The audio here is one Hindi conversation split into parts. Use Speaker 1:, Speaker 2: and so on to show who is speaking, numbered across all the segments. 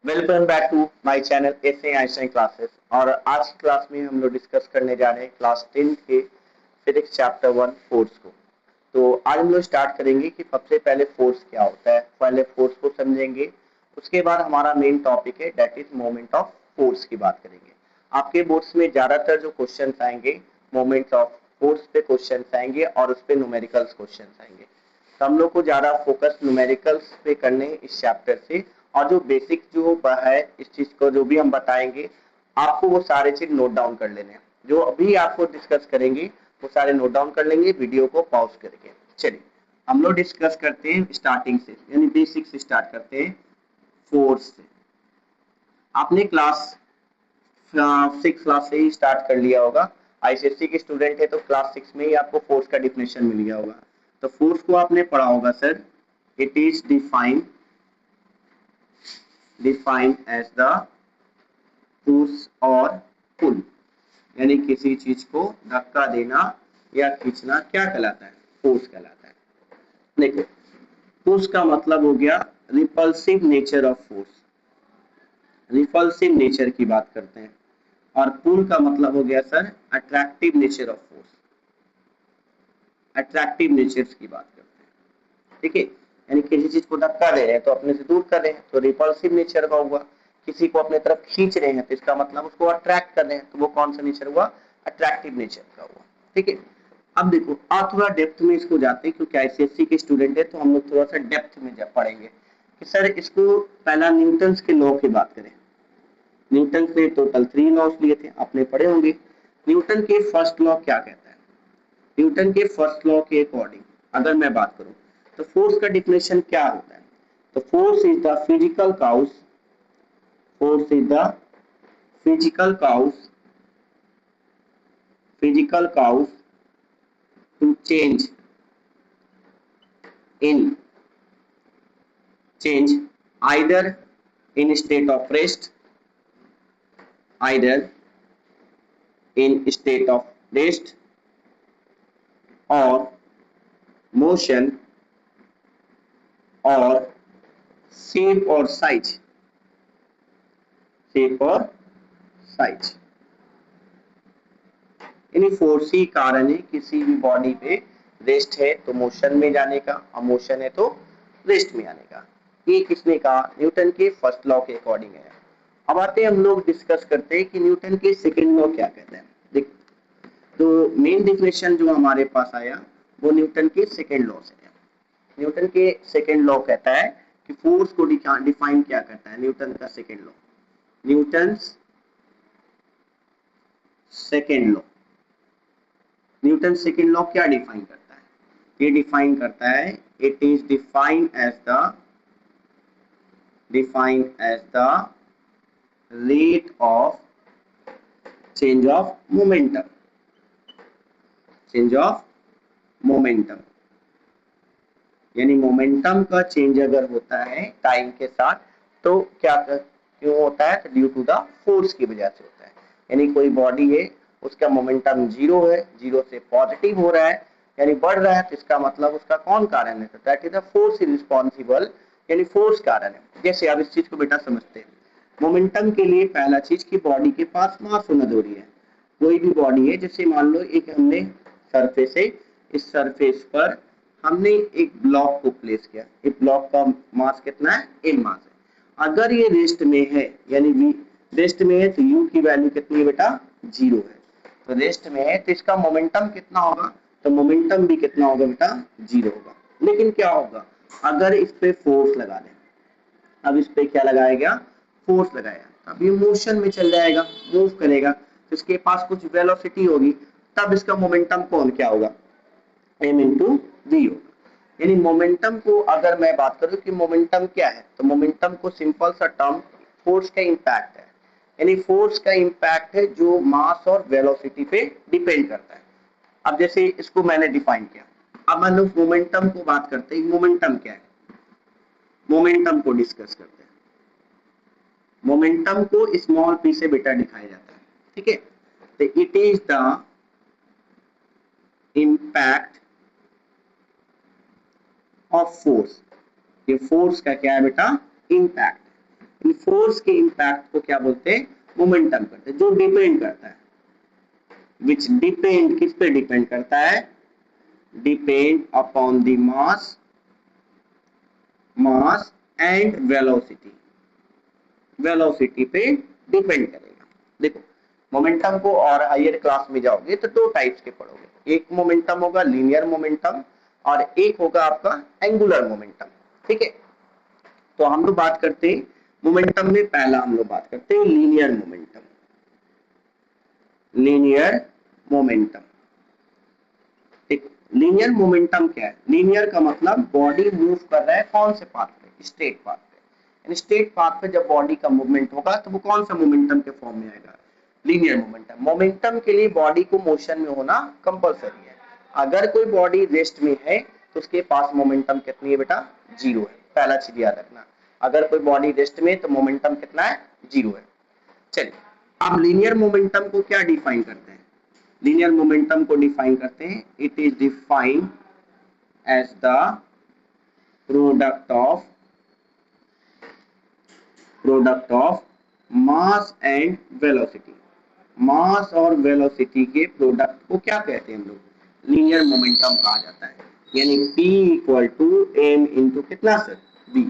Speaker 1: Welcome back to my channel essay Einstein classes. और आज की क्लास में हम लोग डिस्कस करने जा रहे हैं क्लास 10 के फिजिक्स चैप्टर 1 फोर्स को। तो आज हम लोग स्टार्ट करेंगे कि सबसे पहले फोर्स क्या होता है, पहले फोर्स को समझेंगे। उसके बाद हमारा मेन टॉपिक है that is moment of force की बात करेंगे। आपके बोर्ड्स में ज्यादातर जो क्वेश्चन आएंगे मोमेंट ऑफ फोर्स पे क्वेश्चन आएंगे और उस पे न्यूमेरिकल्स क्वेश्चन आएंगे। तो हम लोग को ज्यादा फोकस न्यूमेरिकल्स पे करने हैं इस चैप्टर से। और जो बेसिक जो है इस चीज को जो भी हम बताएंगे आपको वो सारे चीज नोट डाउन कर लेने हैं। जो अभी आपको डिस्कस करेंगे वो सारे नोट डाउन कर लेंगे वीडियो को पॉज करके। चलिए हम लोग डिस्कस करते हैं स्टार्टिंग से, यानी बेसिक से स्टार्ट करते हैं फोर्स से। आपने क्लास 6 क्लास से ही स्टार्ट कर लिया होगा। आईसीएससी के स्टूडेंट है तो क्लास 6 में ही आपको फोर्स का डिफिनेशन मिल गया होगा। तो फोर्स को आपने पढ़ा होगा sir, it is defined as the push और पुल, यानी किसी चीज को धक्का देना या खींचना क्या कहलाता है, फोर्स कहलाता है। देखो पुश का मतलब हो गया repulsive nature of force, repulsive nature की बात करते हैं। और पुल का मतलब हो गया sir attractive nature of force, attractive nature की बात करते हैं। ठीक है, यानी किसी चीज को धक्का दे रहे हैं तो अपने से दूर कर रहे हैं तो रिपल्सिव नेचर का हुआ। किसी को अपने तरफ खींच रहे हैं तो इसका मतलब उसको अट्रैक्ट कर रहे हैं तो वो कौन सा नेचर हुआ, अट्रैक्टिव नेचर का हुआ। ठीक है, अब देखो आप थोड़ा डेप्थ में इसको जाते हैं क्योंकि आईसीएससी के स्टूडेंट है तो हम लोग थोड़ा सा डेप्थ में पढ़ेंगे कि सर इसको पहला न्यूटन के लॉ की बात करें। न्यूटन ने टोटल 3 लॉस लिए थे, आपने पढ़े होंगे। न्यूटन के फर्स्ट लॉ क्या कहता है, न्यूटन के फर्स्ट लॉ के अकॉर्डिंग अगर मैं बात करूं तो फोर्स का डिफिनेशन क्या होता है। तो force is the physical cause, force is the physical cause, physical cause to in change either in state of rest, either in state of rest or motion or shape or size, shape or size। यानी फोर्स ही कारण है किसी भी बॉडी पे, रेस्ट है तो मोशन में जाने का और मोशन है तो रेस्ट में आने का। ये किसने कहा, न्यूटन के फर्स्ट लॉ के अकॉर्डिंग है। अब आते हैं हम लोग डिस्कस करते हैं कि न्यूटन के सेकेंड लॉ क्या कहते हैं। देख, तो मेन डिफिनेशन जो हमारे पास आया वो न्यूटन के सेकेंड लॉ से है। न्यूटन के सेकेंड लॉ कहता है कि फोर्स को डिफाइन क्या करता है, न्यूटन का second law, Newton second law, Newton second law क्या डिफाइन करता है, ये डिफाइन करता है it is defined as the rate of change of momentum, change of momentum. यानी मोमेंटम का चेंज अगर होता है टाइम के साथ तो क्या क्यों होता है, ड्यू टू द फोर्स की वजह से होता है। यानी कोई बॉडी है उसका मोमेंटम जीरो है, जीरो से पॉजिटिव हो रहा है यानी बढ़ रहा है तो इसका मतलब उसका कौन कारण है, that is the force responsible, यानी फोर्स कारण है। जैसे आप इस चीज को बेटा समझते हैं, मोमेंटम के लिए पहला चीज की बॉडी के पास मास होना जरूरी है। कोई भी बॉडी है, जैसे मान लो एक हमने सरफेस है, इस सरफेस पर हमने एक ब्लॉक को प्लेस किया, इस ब्लॉक का मास कितना है, एम मास है। अगर ये रेस्ट में है यानी वी रेस्ट में है तो यू की वैल्यू कितनी है बेटा, जीरो है। तो रेस्ट में है तो इसका मोमेंटम कितना होगा, तो मोमेंटम भी कितना होगा बेटा, जीरो होगा। लेकिन क्या होगा अगर इस पे फोर्स लगा दें, अब इस पे क्या लगाया गया, फोर्स लगाया, अब ये मोशन में चल जाएगा, मूव करेगा तो इसके पास कुछ वेलोसिटी होगी, तब इसका मोमेंटम कौन क्या होगा, एम इंटू वी होगा। यानी मोमेंटम को अगर मैं बात करूं कि मोमेंटम क्या है, तो मोमेंटम को सिंपल सा टर्म फोर्स का इंपैक्ट है। यानी फोर्स का इंपैक्ट है जो मास और वेलोसिटी पे डिपेंड करता है। अब जैसे इसको मैंने डिफाइन किया, अब हम लोग मोमेंटम को बात करते हैं, मोमेंटम क्या है, मोमेंटम को डिस्कस करते हैं। मोमेंटम को स्मॉल पी से बेटा दिखाया जाता है, ठीक है। तो it is the impact of force, ये फोर्स का क्या है बेटा, इम्पैक्ट। इन फोर्स के इम्पैक्ट को क्या बोलते हैं, मोमेंटम करते हैं, जो डिपेंड करता है, विच डिपेंड, किस पे डिपेंड करता है, depend upon the mass and velocity, velocity पे डिपेंड करेगा। देखो मोमेंटम को और हायर क्लास में जाओगे तो दो टाइप्स के पढ़ोगे, एक मोमेंटम होगा लीनियर मोमेंटम और एक होगा आपका एंगुलर मोमेंटम। ठीक है, तो हम लोग बात करते हैं मोमेंटम में, पहला हम लोग बात करते हैं लीनियर मोमेंटम। लीनियर मोमेंटम, ठीक, लीनियर मोमेंटम क्या है, लीनियर का मतलब बॉडी मूव कर रहा है कौन से पाथ पे, स्ट्रेट पाथ पे, यानी स्ट्रेट पाथ पे जब बॉडी का मूवमेंट होगा तो वो कौन सा मोमेंटम के फॉर्म में आएगा, लीनियर मोमेंटम। मोमेंटम के लिए बॉडी को मोशन में होना कंपलसरी है, अगर कोई बॉडी रेस्ट में है तो उसके पास मोमेंटम कितनी है बेटा, जीरो है, पहला चीज याद रखना, अगर कोई बॉडी रेस्ट में तो मोमेंटम कितना है, जीरो है। चलिए अब लीनियर मोमेंटम को क्या डिफाइन करते हैं, लीनियर मोमेंटम को डिफाइन करते हैं, it is defined as the product of mass and velocity, mass और वेलोसिटी के प्रोडक्ट को क्या कहते हैं हम लोग, लीनियर मोमेंटम कहा जाता है। यानी P equal to M into कितना sir, V,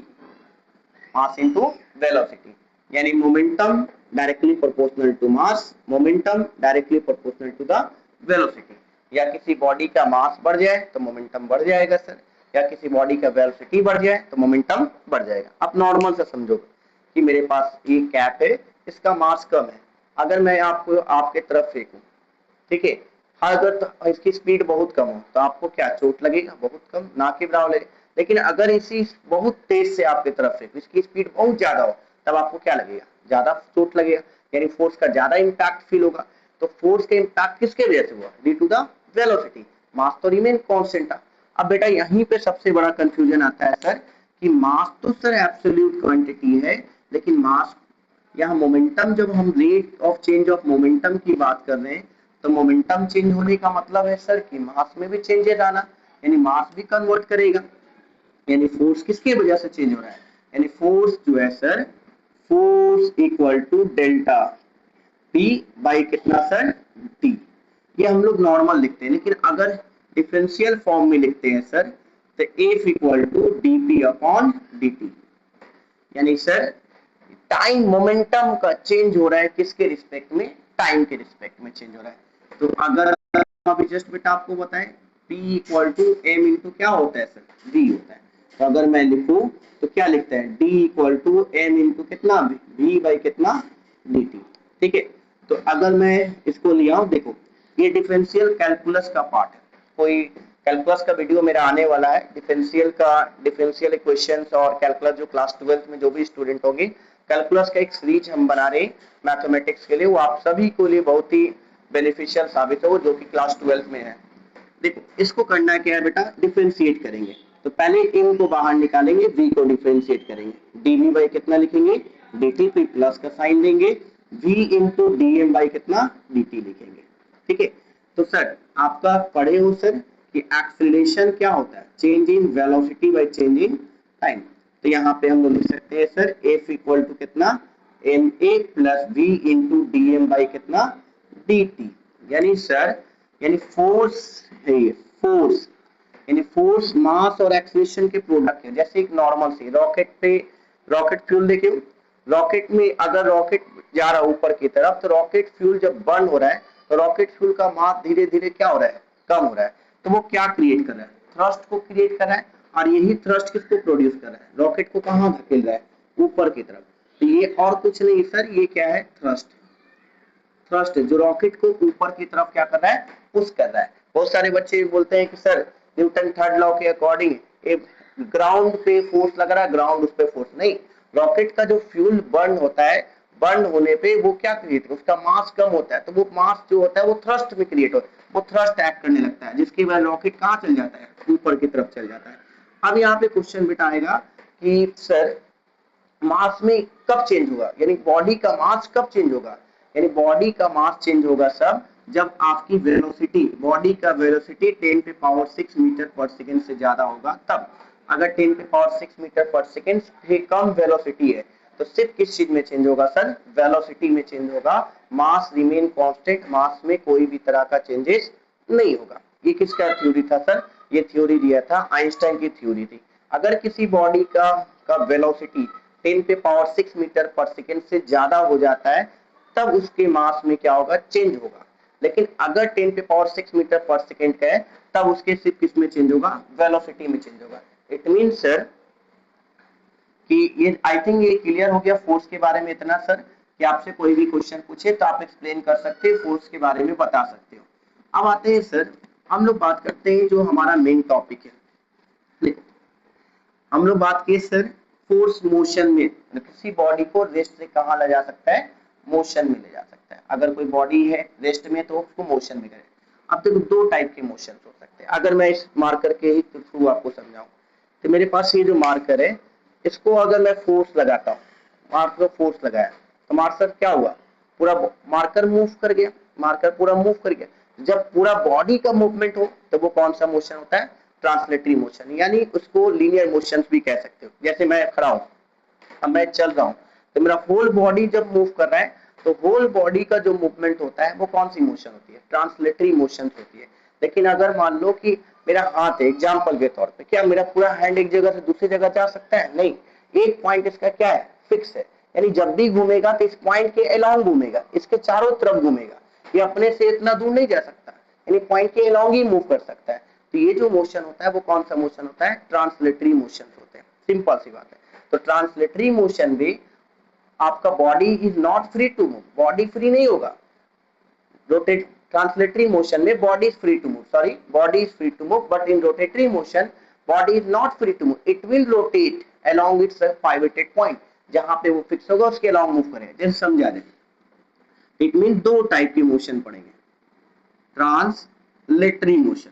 Speaker 1: mass into velocity, यानी momentum directly proportional to mass, momentum directly proportional to the velocity. या किसी बॉडी का मास बढ़ जाए तो मोमेंटम बढ़ जाएगा सर, या किसी बॉडी का वेलोसिटी बढ़ जाए तो मोमेंटम बढ़ जाएगा। अब नॉर्मल से समझो कि मेरे पास ये कैप है, इसका मास कम है, अगर मैं आपको आपके तरफ फेंकूं, ठीक है, अगर तो इसकी स्पीड बहुत कम हो तो आपको क्या चोट लगेगा, बहुत कम, ना के बराबर लगेगा। लेकिन अगर इसी बहुत तेज से आपकी तरफ से इसकी स्पीड बहुत ज्यादा हो तब आपको क्या लगेगा, ज्यादा चोट लगेगा, यानी फोर्स का ज्यादा इम्पैक्ट फील होगा। तो फोर्स का इम्पैक्ट किसके वजह से हुआ, ड्यू टू द वेलोसिटी, मास तो रिमेन कांस्टेंट था। अब बेटा यहीं पे सबसे बड़ा कंफ्यूजन आता है सर कि मास तो सर एब्सोल्यूट क्वांटिटी है, लेकिन मास, यहाँ मोमेंटम, जब हम rate of change of momentum की बात कर रहे हैं तो मोमेंटम चेंज होने का मतलब है सर कि मास में भी चेंजेस आना, यानी मास भी कन्वर्ट करेगा, यानी फोर्स किसकी वजह से चेंज हो रहा है, यानी फोर्स जो है sir, force equal to delta P by कितना सर, टी। ये हम लोग नॉर्मल लिखते हैं, लेकिन अगर डिफरेंशियल फॉर्म में लिखते हैं सर तो F equal to D P upon D T, यानी सर टाइम मोमेंटम का चेंज हो रहा है किसके रिस्पेक्ट में, टाइम के रिस्पेक्ट में चेंज हो रहा है। तो अगर अभी जस्ट बेटा आपको बताएं P equal to M into क्या होता है सर, V होता है, तो अगर मैं लिखूं तो क्या लिखता है, D equal to M into कितना, V बाई कितना dt। ठीक है, तो अगर मैं इसको लिया हूं, देखो ये डिफरेंशियल कैलकुलस का पार्ट है, कोई कैलकुलस का वीडियो मेरा आने वाला है, डिफरेंशियल का, डिफरेंशियल इक्वेशंस और कैलकुलस जो क्लास 12th में जो भी स्टूडेंट होंगे, कैलकुलस का एक सीरीज हम बना रहे हैं मैथमेटिक्स के लिए, वो आप सभी को लिए बहुत ही बेनिफिशियल साबित हो, जो कि क्लास 12th में है। देखो इसको करना क्या है बेटा, डिफरेंशिएट करेंगे, तो पहले m को बाहर निकालेंगे, v को डिफरेंशिएट करेंगे, dv बाई कितना लिखेंगे, dt पे प्लस का साइन देंगे, v इंटू dm बाई कितना dt लिखेंगे। ठीक है, तो सर आपका पढ़े हो सर कि एक्सेलरेशन क्या होता है, change in velocity by change in time. तो यहाँ पे हम लोग लिख सकते हैं सर f इक्वल टू कितना, M A plus V into D M by कितना डी टी, यानी सर, यानी फोर्स है ये, फोर्स यानी फोर्स मास और एक्सीलरेशन के प्रोडक्ट है। जैसे एक नॉर्मल सी रॉकेट पे, रॉकेट फ्यूल देखिए, रॉकेट में अगर रॉकेट जा रहा है ऊपर की तरफ तो रॉकेट फ्यूल जब बर्न हो रहा है तो रॉकेट फ्यूल का मास धीरे धीरे क्या हो रहा है, कम हो रहा है, तो वो क्या क्रिएट कर रहा है, थ्रस्ट को क्रिएट कर रहा है, और यही थ्रस्ट किसको प्रोड्यूस कर रहा है, रॉकेट को कहाँ धकेल रहा है, ऊपर की तरफ। तो ये और कुछ नहीं सर, ये क्या है, थ्रस्ट, थ्रस्ट जो रॉकेट को ऊपर की तरफ क्या कर रहा है, पुश कर रहा है। बहुत सारे बच्चे बोलते हैं कि सर न्यूटन थर्ड लॉ के अकॉर्डिंग ग्राउंड पे फोर्स लग रहा है, ग्राउंड उस पे फोर्स नहीं, रॉकेट का जो फ्यूल बर्न होता है, बर्न होने पे वो क्या क्रिएट, उसका मास कम होता है, तो वो मास जो होता है वो थ्रस्ट में क्रिएट होता है, वो थ्रस्ट एक्ट करने लगता है, जिसकी वजह रॉकेट कहाँ चल जाता है, ऊपर की तरफ चल जाता है। अब यहाँ पे क्वेश्चन बेटा आएगा कि सर मास में कब चेंज होगा, यानी बॉडी का मास कब चेंज होगा, यानी बॉडी का मास चेंज होगा सब जब आपकी वेलोसिटी, बॉडी का वेलोसिटी 10 पे पावर 6 मीटर पर सेकंड से ज्यादा होगा तब। अगर 10 पे पावर 6 मीटर पर सेकंड से कम वेलोसिटी है तो सिर्फ किस चीज में चेंज होगा सर? वेलोसिटी में चेंज होगा। मास रिमेन कांस्टेंट, मास में कोई भी तरह का चेंजेस नहीं होगा। ये किसका थ्योरी था सर? ये थ्योरी दिया था आइंस्टाइन की थ्योरी थी। अगर किसी बॉडी का वेलोसिटी 10 पे पावर 6 मीटर पर सेकेंड से ज्यादा हो जाता है तब उसके मास में क्या होगा? चेंज होगा। लेकिन अगर 10 पे पावर 6 मीटर पर सेकेंड का है तब उसके सिर्फ किस में चेंज होगा? वेलोसिटी में चेंज होगा। इट मींस सर कि ये आई थिंक ये क्लियर हो गया फोर्स के बारे में इतना सर कि आपसे कोई भी क्वेश्चन पूछे तो आप एक्सप्लेन कर सकते हो, फोर्स के बारे में बता सकते हो। अब आते हैं सर, हम लोग बात करते हैं जो हमारा मेन टॉपिक है। हम लोग बात किए सर फोर्स मोशन में, किसी बॉडी को रेस्ट से कहाँ ले जा सकता है? मोशन में ले जा सकता है। अगर कोई बॉडी है रेस्ट में तो उसको मोशन में करे। अब देखो दो टाइप के मोशन हो सकते हैं। अगर मैं इस मार्कर के ही थ्रू आपको समझाऊं तो मेरे पास ये जो मार्कर है इसको अगर मैं फोर्स लगाता हूँ, मार्कर फोर्स लगाया तो मार्कर क्या हुआ? पूरा मार्कर मूव कर गया, मार्कर पूरा मूव कर गया। जब पूरा बॉडी का मूवमेंट हो तो वो कौन सा मोशन होता है? ट्रांसलेटरी मोशन, यानी उसको लीनियर मोशन भी कह सकते हो। जैसे मैं खड़ा हूं, अब मैं चल रहा हूं तो मेरा होल बॉडी जब मूव कर रहा है तो होल बॉडी का जो मूवमेंट होता है वो कौन सी मोशन होती है? ट्रांसलेटरी मोशन होती है। लेकिन अगर मान लो कि मेरा हाथ है, एग्जाम्पल के तौर पे, क्या मेरा पूरा हैंड एक जगह से दूसरी जगह जा सकता है? नहीं। एक पॉइंट इसका क्या है? फिक्स है। यानी जब भी घूमेगा तो इस पॉइंट के अलोंग घूमेगा, इसके चारों तरफ घूमेगा। ये अपने से इतना दूर नहीं जा सकता, यानी पॉइंट के अलोंग ही मूव कर सकता है। तो ये जो मोशन होता है वो कौन सा मोशन होता है? ट्रांसलेटरी मोशन होते हैं। सिंपल सी बात है। तो ट्रांसलेटरी मोशन भी आपका body is not free to move, body free नहीं होगा। रोटेट ट्रांसलेटरी मोशन में body is free to move, sorry body is free to move, but in rotatory motion body is not free to move, it will rotate along its pivoted point. जहां पे वो फिक्स होगा उसके अलोंग मूव करेगा। जैसे समझा दें, इट मीन दो टाइप की मोशन पड़ेंगे। ट्रांसलेटरी मोशन,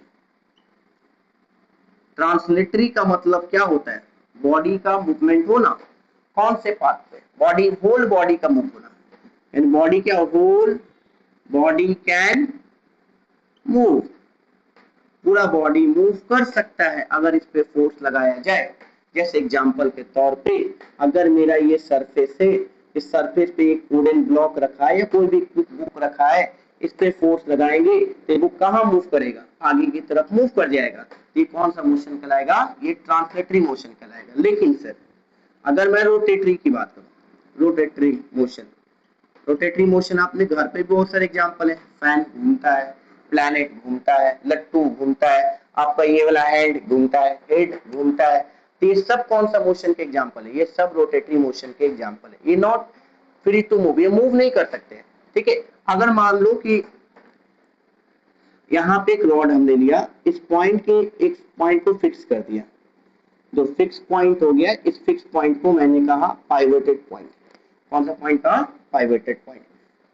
Speaker 1: ट्रांसलेटरी का मतलब क्या होता है? बॉडी का मूवमेंट होना। कौन से पार्ट पे? बॉडी, होल बॉडी का मूव होना। एंड बॉडी क्या? होल बॉडी कैन मूव, पूरा बॉडी मूव कर सकता है अगर इस पे फोर्स लगाया जाए। जैसे एग्जांपल के तौर पे अगर मेरा ये सरफेस है, इस सरफेस पे एक वुडन ब्लॉक रखा है या कोई भी बुक रखा है, इस पे फोर्स लगाएंगे तो बुक कहाँ मूव करेगा? आगे की तरफ मूव कर जाएगा। ये कौन सा मोशन कहलाएगा? ये ट्रांसलेटरी मोशन कहलाएगा। लेकिन सर अगर मैं रोटेटरी की बात करूं, रोटेटरी मोशन, रोटेटरी मोशन आपने घर पे बहुत सारे एग्जांपल है। फैन घूमता है, प्लैनेट घूमता है, लट्टू घूमता है, आपका ये वाला हैंड घूमता है, हेड घूमता है। तो ये सब कौन सा मोशन के एग्जांपल है? ये सब रोटेटरी मोशन के एग्जांपल है। ये नॉट फ्री टू मूव, ये मूव नहीं कर सकते। ठीक है। अगर मान लो कि यहाँ पे एक रॉड हमने लिया, इस पॉइंट के एक पॉइंट को फिक्स कर दिया, जो फिक्स पॉइंट हो गया, इस फिक्स पॉइंट को मैंने कहा पाइवोटेड पॉइंट। कौन सा पॉइंट था? Pivoted point.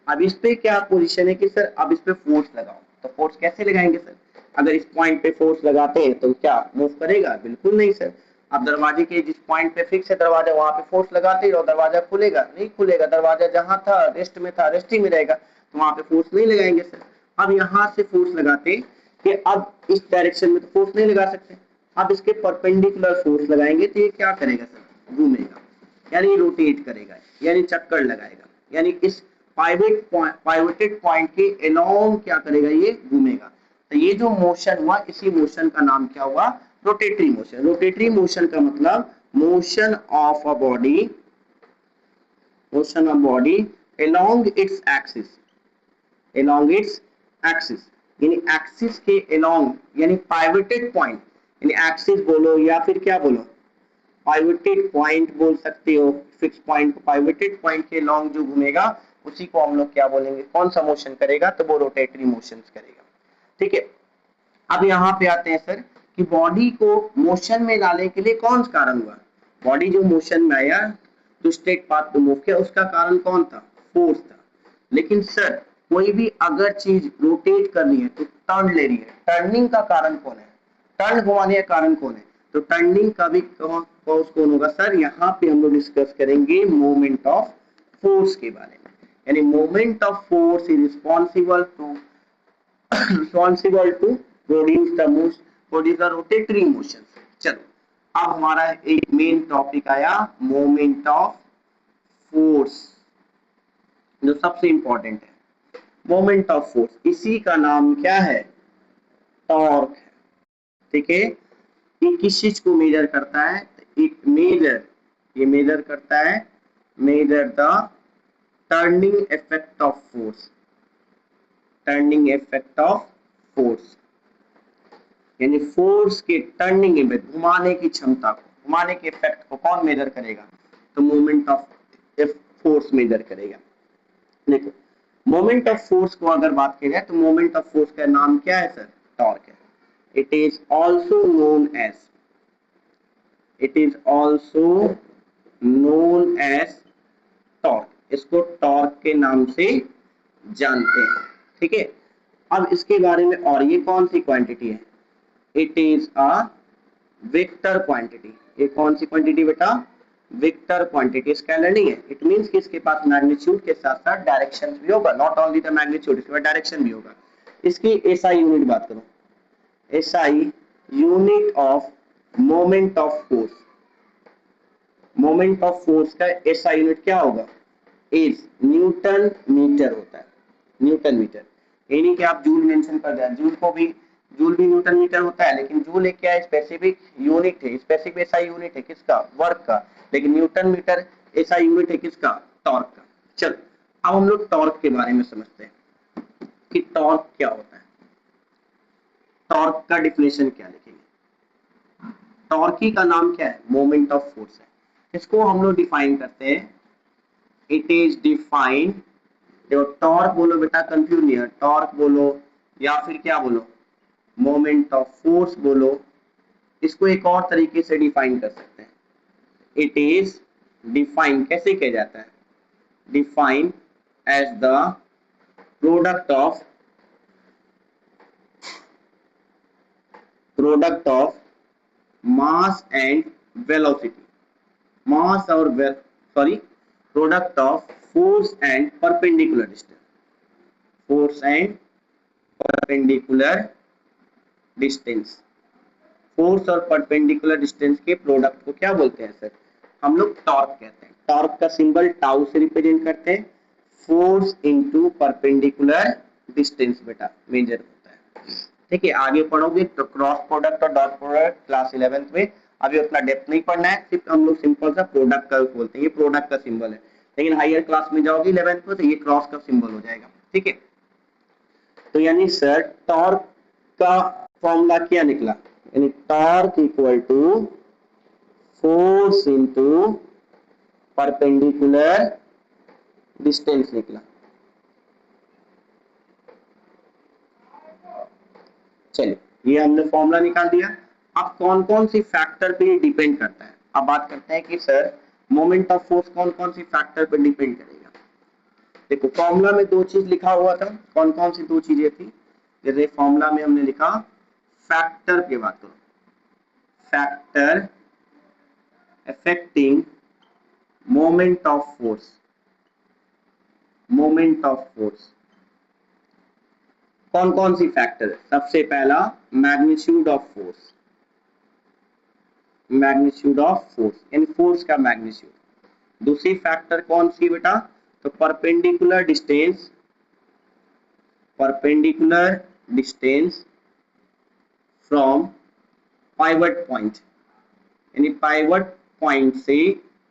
Speaker 1: अब इस पे क्या पोजीशन है कि सर अब इस पे फोर्स लगाओ, तो फोर्स कैसे लगाएंगे सर? अगर इस पॉइंट पे फोर्स लगाते हैं तो क्या मूव करेगा? बिल्कुल नहीं सर। अब दरवाजे के जिस पॉइंट पे फिक्स है दरवाजा, वहां पे फोर्स लगाते ही रहो, दरवाजा खुलेगा? नहीं खुलेगा। दरवाजा जहां था रेस्ट में था, रेस्ट ही में रहेगा, तो वहां पे फोर्स नहीं लगाएंगे सर। अब यहाँ से फोर्स लगाते कि अब इस डायरेक्शन में तो फोर्स नहीं लगा सकते, अब इसके परपेंडिकुलर फोर्स लगाएंगे तो ये क्या करेगा सर? घूमेगा, यानी रोटेट करेगा, यानी चक्कर लगाएगा, यानी इस पाइवोटेड पॉइंट के अलोंग क्या करेगा? ये घूमेगा। तो ये जो मोशन हुआ, इसी मोशन का नाम क्या हुआ? Rotatory motion. रोटेटरी मोशन का मतलब motion of a body, motion of body along its axis, along its axis, यानी एक्सिस के अलोंग, यानी पाइवोटेड पॉइंट, यानी एक्सिस बोलो या फिर क्या बोलो, पाइवोटेड पॉइंट बोल सकते हो। फिक्स पॉइंट को पाइवोटेड पॉइंट के लॉन्ग जो घूमेगा उसी को हम लोग क्या बोलेंगे? कौन सा मोशन करेगा? तो वो रोटेटरी मोशन करेगा। ठीक है। अब यहाँ पे आते हैं सर कि बॉडी को मोशन में लाने के लिए कौन सा कारण हुआ? बॉडी जो मोशन में आया तो स्ट्रेट पाथ पे मूव किया, उसका कारण कौन था? फोर्स था। लेकिन सर कोई भी अगर चीज रोटेट करनी है तो टर्न ले रही है, टर्निंग का कारण कौन है? टर्न घुमाने का कारण कौन है? तो टर्निंग का भी कॉज कौन होगा सर? यहाँ पे हम लोग डिस्कस करेंगे मोमेंट ऑफ फोर्स के बारे में। यानी moment of force is responsible to produce the rotatory motion. चलो अब हमारा एक मेन टॉपिक आया मोमेंट ऑफ फोर्स जो सबसे इंपॉर्टेंट है, मोमेंट ऑफ फोर्स, इसी का नाम क्या है, टॉर्क है। ठीक है, ये किस चीज को मेजर करता है, इट मेजर, ये मेजर करता है, measure the turning effect of force, turning effect of force, यानी फोर्स के टर्निंग इफेक्ट, घुमाने की क्षमता को, घुमाने के इफेक्ट को कौन मेजर करेगा, तो मोमेंट ऑफ फोर्स मेजर करेगा। देखो मोमेंट ऑफ फोर्स को अगर बात की जाए तो मोमेंट ऑफ फोर्स का नाम क्या है सर, टॉर्क है। It is also known as, it is also known as torque, इसको टॉर्क के नाम से जानते हैं। ठीक है, अब इसके बारे में, और ये कौन सी क्वांटिटी है, it is a vector quantity, ये कौन सी क्वांटिटी बेटा, वेक्टर क्वांटिटी, स्केलर नहीं है। इट मींस कि इसके पास मैग्नीट्यूड के साथ साथ डायरेक्शन भी होगा, नॉट ओनली द मैग्नीट्यूड, इसके पास डायरेक्शन भी होगा। इसकी एसआई यूनिट बात करो, SI unit of moment of force, moment of force का एसआई यूनिट क्या होगा, इज न्यूटन मीटर होता है, न्यूटन मीटर। ये नहीं कि आप जूल मेंशन कर दें, जूल को भी, जूल भी न्यूटन मीटर होता है, लेकिन जूल एक क्या है, स्पेसिफिक यूनिट है, स्पेसिफिक एसआई यूनिट है किसका, वर्क का, लेकिन न्यूटन मीटर एसआई यूनिट है किसका, टॉर्क का। चलो अब हम लोग टॉर्क के बारे में समझते हैं कि टॉर्क क्या होता है, टॉर्क का डिफिनेशन क्या लिखेंगे, टॉर्की का नाम क्या है, मोमेंट ऑफ फोर्स है। इसको हम लोग डिफाइन करते हैं, इट इज डिफाइंड, देखो टॉर्क बोलो बेटा, कंफ्यूज नहीं है, टॉर्क बोलो या फिर क्या बोलो, मोमेंट ऑफ फोर्स बोलो, इसको एक और तरीके से डिफाइन कर सकते हैं। इट इज डिफाइन कैसे किया जाता है, define as the product of mass and velocity, mass और sorry product of force and perpendicular distance, force and perpendicular distance, force और परपेंडिकुलर डिस्टेंस के प्रोडक्ट को क्या बोलते हैं सर, हम लोग टॉर्क कहते हैं। टॉर्क का सिंबल टाउ से रिप्रेजेंट करते हैं, फोर्स इनटू परपेंडिकुलर डिस्टेंस बेटा मेजर होता है। ठीक है, आगे पढ़ोगे तो क्रॉस प्रोडक्ट और डॉट प्रोडक्ट क्लास 11th में, अभी उतना डेप्थ नहीं पढ़ना है, सिर्फ हम लोग सिंपल सा प्रोडक्ट का बोलते हैं, ये प्रोडक्ट का सिंबल है, लेकिन हायर क्लास में जाओगे 11th में तो ये क्रॉस का सिंबल हो जाएगा। ठीक है, तो यानी सर टॉर्क का फॉर्मूला क्या निकला, यानी torque equal to force into perpendicular distance निकला। चलिए ये हमने फॉर्मूला निकाल दिया। अब कौन कौन सी फैक्टर पे ये डिपेंड करता है, अब बात करते हैं कि सर मोमेंट ऑफ फोर्स कौन कौन सी फैक्टर पे डिपेंड करेगा। देखो फॉर्मूला में दो चीज लिखा हुआ था, कौन कौन सी दो चीजें थी, जैसे फॉर्मूला में हमने लिखा फैक्टर की बात करो, factor affecting moment of force, moment of force कौन कौन सी फैक्टर है, सबसे पहला magnitude of force, magnitude of force यानी फोर्स का मैग्नीट्यूड। दूसरी फैक्टर कौन सी बेटा, तो perpendicular distance, perpendicular distance from pivot point, यानी पाइवट पॉइंट से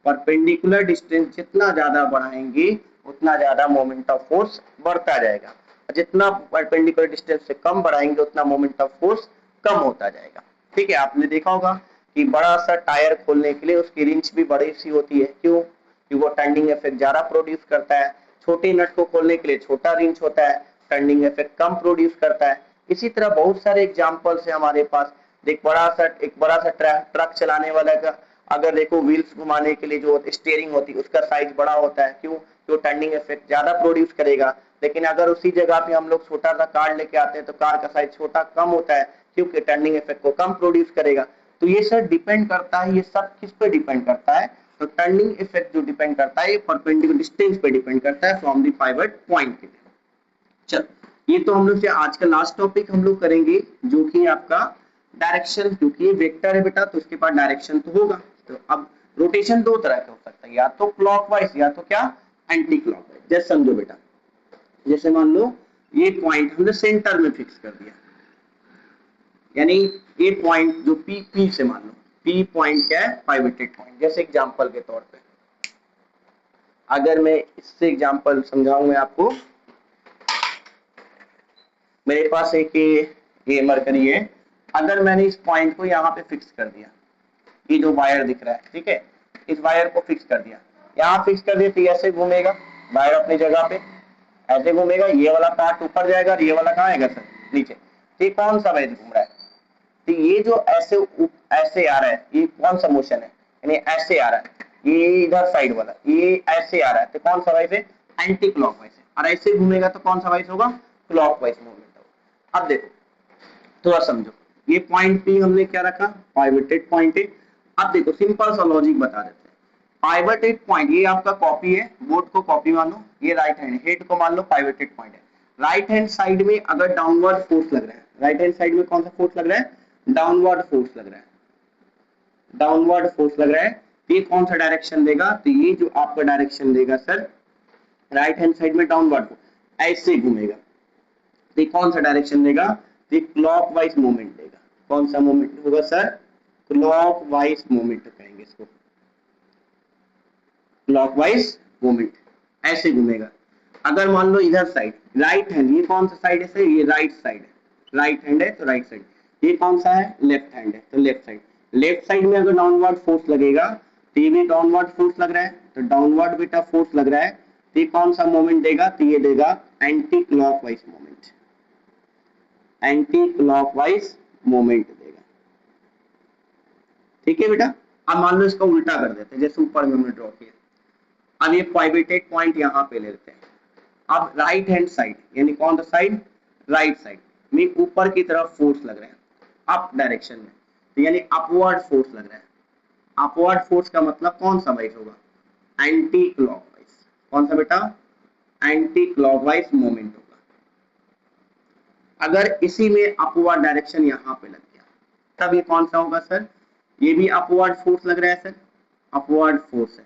Speaker 1: परपेंडिकुलर डिस्टेंस जितना ज्यादा बढ़ाएंगे उतना ज्यादा मोमेंट ऑफ फोर्स बढ़ता जाएगा, जितना परपेंडिकुलर डिस्टेंस से कम बढ़ाएंगे उतना मोमेंट ऑफ फोर्स कम होता जाएगा। ठीक है, आपने देखा होगा कि बड़ा सा टायर खोलने के लिए उसकी रिंच भी बड़ी सी होती है, क्यों, कि वो टर्निंग इफेक्ट ज्यादा प्रोड्यूस करता है। छोटे नट को खोलने के लिए छोटा रिंच होता है, टर्निंग इफेक्ट कम प्रोड्यूस करता है। इसी तरह बहुत सारे एग्जांपल्स है हमारे पास। एक बड़ा सा ट्रक चलाने वाला का अगर देखो व्हील्स घुमाने के लिए जो स्टीयरिंग होती है उसका साइज बड़ा होता है, क्यों, जो टर्निंग इफेक्ट ज्यादा प्रोड्यूस करेगा। लेकिन अगर उसी जगह पे हम लोग छोटा सा कार लेके आते हैं तो कार का साइज छोटा कम होता है, क्योंकि टर्निंग इफेक्ट को कम प्रोड्यूस करेगा। तो ये सर डिपेंड करता है, ये सब किस पे डिपेंड करता है, तो टर्निंग इफेक्ट जो डिपेंड करता है ये परपेंडिकुलर डिस्टेंस पे डिपेंड करता है फ्रॉम द पाइवट पॉइंट के लिए। चलो ये तो हम लोग से आज का लास्ट टॉपिक हम लोग करेंगे, जो कि आपका डायरेक्शन, क्योंकि ये वेक्टर है बेटा तो उसके पास डायरेक्शन तो होगा। तो अब रोटेशन दो तरह का हो सकता है, या तो क्लॉकवाइज या तो क्या एंटी क्लॉकवाइज। जैसे समझो बेटा, जैसे मान लो ये पॉइंट हमने सेंटर में फिक्स कर दिया, यानी ये पॉइंट जो पी से मान लो पी पॉइंट क्या है, पाइवटेड पॉइंट। जैसे एग्जांपल के तौर पे अगर मैं इससे एग्जांपल समझाऊं मैं आपको, मेरे पास एक ये मरकरी है, अगर मैंने इस पॉइंट को यहाँ पे फिक्स कर दिया, ये जो वायर दिख रहा है, ठीक है, इस वायर को फिक्स कर दिया, यहाँ फिक्स कर दिया, तो ऐसे घूमेगा वायर अपनी जगह पे, ऐसे घूमेगा, ये वाला पार्ट ऊपर जाएगा और ये वाला कहाँ आएगा सर, नीचे। तो ये कौन सा वायर घूम रहा है, तो ये जो ऐसे आ रहा है, ये कौन सा मोशन है, यानी ऐसे आ रहा है, ये इधर साइड वाला ये ऐसे आ रहा है, तो कौन सा वाइज है, एंटी क्लॉकवाइज है। और ऐसे घूमेगा तो कौन सा वाइज होगा, क्लॉकवाइज मूवमेंट होगा। अब देखो थोड़ा समझो, ये पॉइंट पी हमने क्या रखा, पाइवटेड पॉइंट है। अब देखो सिंपल सा लॉजिक बता देते हैं। पाइवटेड पॉइंट ये आपका कॉपी है, बोर्ड को कॉपी मान लो, ये राइट हैंड, हेड को मान लो पाइवटेड पॉइंट है। राइट हैंड साइड में अगर डाउनवर्ड फोर्स लग रहा है, राइट हैंड साइड में कौन सा फोर्स लग रहा है, डाउनवर्ड फोर्स लग रहा है, डाउनवर्ड फोर्स लग रहा है। ये कौन सा डायरेक्शन देगा, तो ये जो आपका डायरेक्शन देगा सर, राइट हैंड साइड में डाउनवर्ड ऐसे घूमेगा, तो ये कौन सा डायरेक्शन देगा, तो ये क्लॉकवाइज मूवमेंट देगा। कौन सा मूवमेंट होगा सर, क्लॉकवाइज मूवमेंट कहेंगे इसको, क्लॉकवाइज मूवमेंट, ऐसे घूमेगा। अगर मान लो इधर साइड राइट हैंड, ये कौन सा साइड है सर, ये राइट साइड है, राइट हैंड है तो राइट साइड, ये कौन सा है, लेफ्ट हैंड है तो लेफ्ट साइड। लेफ्ट साइड में अगर डाउनवर्ड फोर्स लगेगा, तो ये भी डाउनवर्ड फोर्स लग रहा है, तो डाउनवर्ड बेटा फोर्स लग रहा है, तो ये कौन सा मोमेंट देगा, तो ये देगा anti clockwise moment, anti clockwise moment देगा। ठीक है बेटा। अब मान लो इसका उल्टा कर देते हैं, जैसे ऊपर में हमने ड्रॉ किया। अब ये पाइवटेड पॉइंट यहाँ पे ले लेते हैं। अब राइट हैंड साइड, यानी कौन सा साइड, राइट साइड में ऊपर की तरफ फोर्स लग रहा है, अप डायरेक्शन में, तो यानी अपवर्ड फोर्स लग रहा है। अपवर्ड फोर्स का मतलब कौन सा वाइज होगा, एंटी क्लॉकवाइज। कौन सा बेटा, एंटी क्लॉकवाइज मोमेंट होगा। अगर इसी में अपवर्ड डायरेक्शन यहाँ पे लग गया, तब ये कौन सा होगा सर, ये भी अपवर्ड फोर्स लग रहा है सर, अपवर्ड फोर्स है,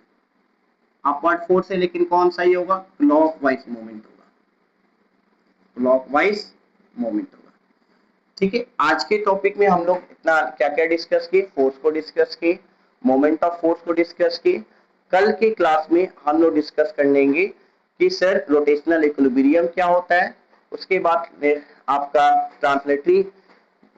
Speaker 1: अपवर्ड फोर्स है, लेकिन कौन सा ही होगा, क्लॉकवाइज मोमेंट होगा, क्लॉकवाइज मोमेंट होगा। ठीक है, आज के टॉपिक में हम लोग इतना क्या क्या डिस्कस किए, फोर्स को डिस्कस किए, मोमेंट ऑफ फोर्स को डिस्कस किए। कल के क्लास में हम लोग डिस्कस कर लेंगे कि सर रोटेशनल इक्विलिब्रियम क्या होता है, उसके बाद में आपका ट्रांसलेटरी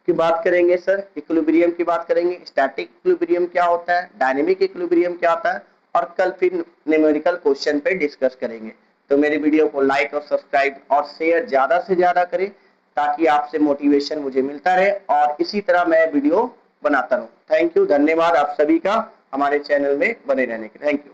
Speaker 1: की बात करेंगे सर, इक्विलिब्रियम की बात करेंगे, स्टैटिक इक्विलिब्रियम क्या होता है, डायनेमिक इक्विलिब्रियम क्या होता है, और कल फिर न्यूमेरिकल क्वेश्चन पे डिस्कस करेंगे। तो मेरे वीडियो को लाइक और सब्सक्राइब और शेयर ज्यादा से ज्यादा करें, ताकि आपसे मोटिवेशन मुझे मिलता रहे और इसी तरह मैं वीडियो बनाता रहूं। थैंक यू, धन्यवाद आप सभी का हमारे चैनल में बने रहने के, थैंक यू।